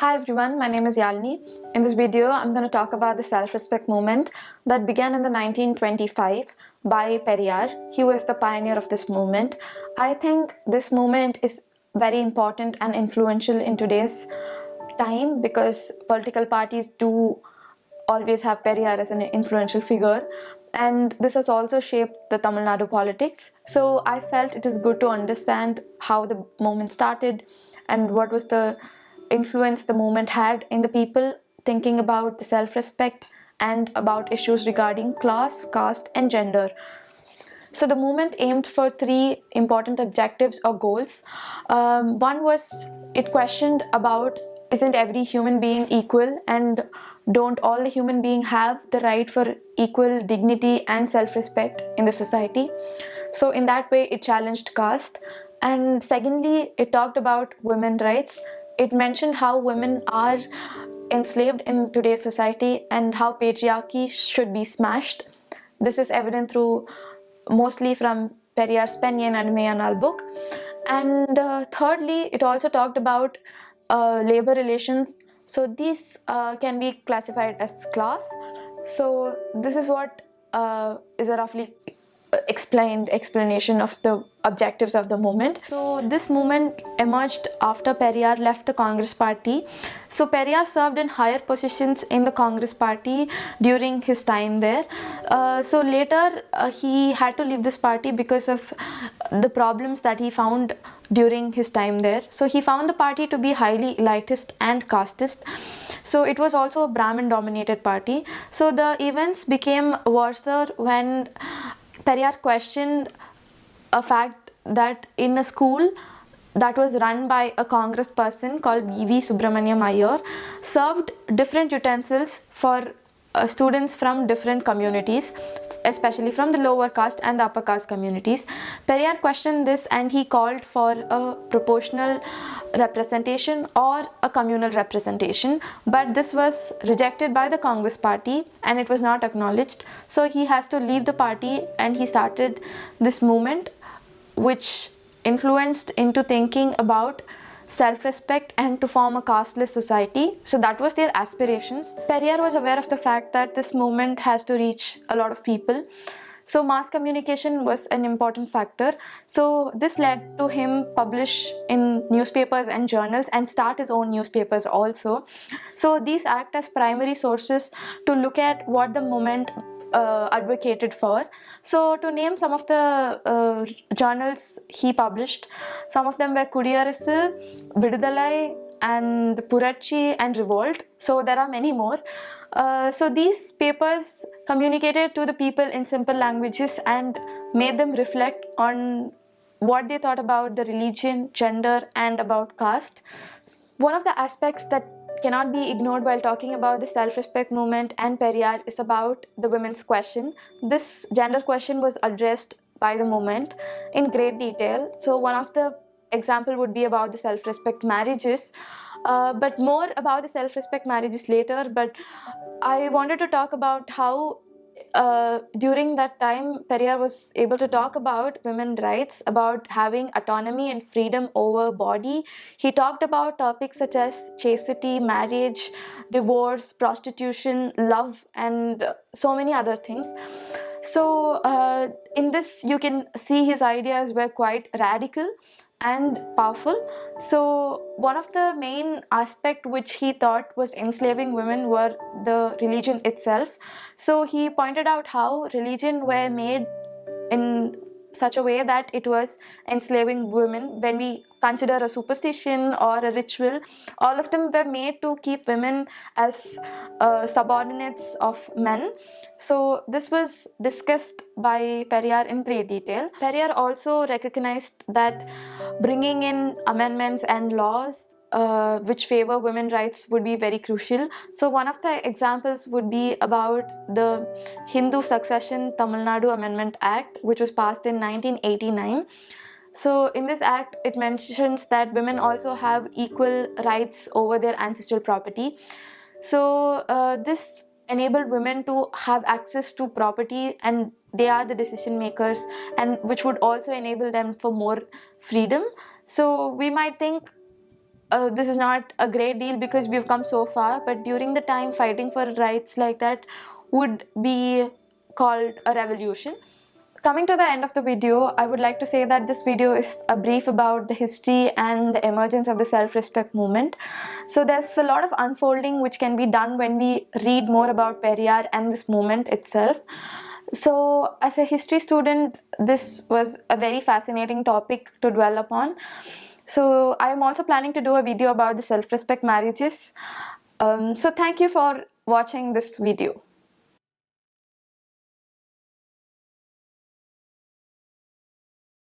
Hi everyone, my name is Yazhini. In this video, I'm going to talk about the self-respect movement that began in the 1925 by Periyar. He was the pioneer of this movement. I think this movement is very important and influential in today's time because political parties do always have Periyar as an influential figure, and this has also shaped the Tamil Nadu politics. So I felt it is good to understand how the movement started and what was the influence the movement had in the people thinking about the self-respect and about issues regarding class, caste, and gender. So the movement aimed for three important objectives or goals. One was it questioned about isn't every human being equal, and don't all the human beings have the right for equal dignity and self-respect in the society? So in that way it challenged caste. And secondly, it talked about women rights. It mentioned how women are enslaved in today's society and how patriarchy should be smashed. This is evident through mostly from Periyar's Penyan and Mayanal book. And thirdly, it also talked about labor relations. So these can be classified as class. So this is what is a roughly explained explanation of the objectives of the movement. So this movement emerged after Periyar left the Congress party. So Periyar served in higher positions in the Congress party during his time there. So later he had to leave this party because of the problems that he found during his time there. So he found the party to be highly elitist and casteist. So it was also a Brahmin dominated party. So the events became worse when Periyar questioned a fact that in a school that was run by a Congress person called E.V. Subramaniam Iyer served different utensils for students from different communities, especially from the lower caste and the upper caste communities. Periyar questioned this and he called for a proportional representation or a communal representation, but this was rejected by the Congress party and it was not acknowledged. So he has to leave the party and he started this movement which influenced into thinking about self-respect and to form a casteless society. So that was their aspirations. Periyar was aware of the fact that this movement has to reach a lot of people. So mass communication was an important factor. So this led to him publish in newspapers and journals and start his own newspapers also. So these act as primary sources to look at what the movement advocated for. So to name some of the journals he published, some of them were Kudiyarasu, Vidudalai, and Puratchi and Revolt. So there are many more. So these papers communicated to the people in simple languages and made them reflect on what they thought about the religion, gender, and about caste. One of the aspects that cannot be ignored while talking about the self-respect movement and Periyar is about the women's question. This gender question was addressed by the movement in great detail. So one of the example would be about the self-respect marriages, but more about the self-respect marriages later. But I wanted to talk about how during that time, Periyar was able to talk about women's rights, about having autonomy and freedom over body. He talked about topics such as chastity, marriage, divorce, prostitution, love, and so many other things. So in this, you can see his ideas were quite radical and powerful. So one of the main aspect which he thought was enslaving women were the religion itself. So he pointed out how religion were made in such a way that it was enslaving women. When we consider a superstition or a ritual, all of them were made to keep women as subordinates of men. So this was discussed by Periyar in great detail. Periyar also recognized that bringing in amendments and laws which favor women's rights would be very crucial. So one of the examples would be about the Hindu Succession Tamil Nadu Amendment Act, which was passed in 1989. So in this act, it mentions that women also have equal rights over their ancestral property. So this enabled women to have access to property and they are the decision makers, and which would also enable them for more freedom. So we might think this is not a great deal because we've come so far, but during the time fighting for rights like that would be called a revolution. Coming to the end of the video, I would like to say that this video is a brief about the history and the emergence of the self-respect movement. So there's a lot of unfolding which can be done when we read more about Periyar and this movement itself. So as a history student, this was a very fascinating topic to dwell upon. So I am also planning to do a video about the self-respect marriages. So thank you for watching this video.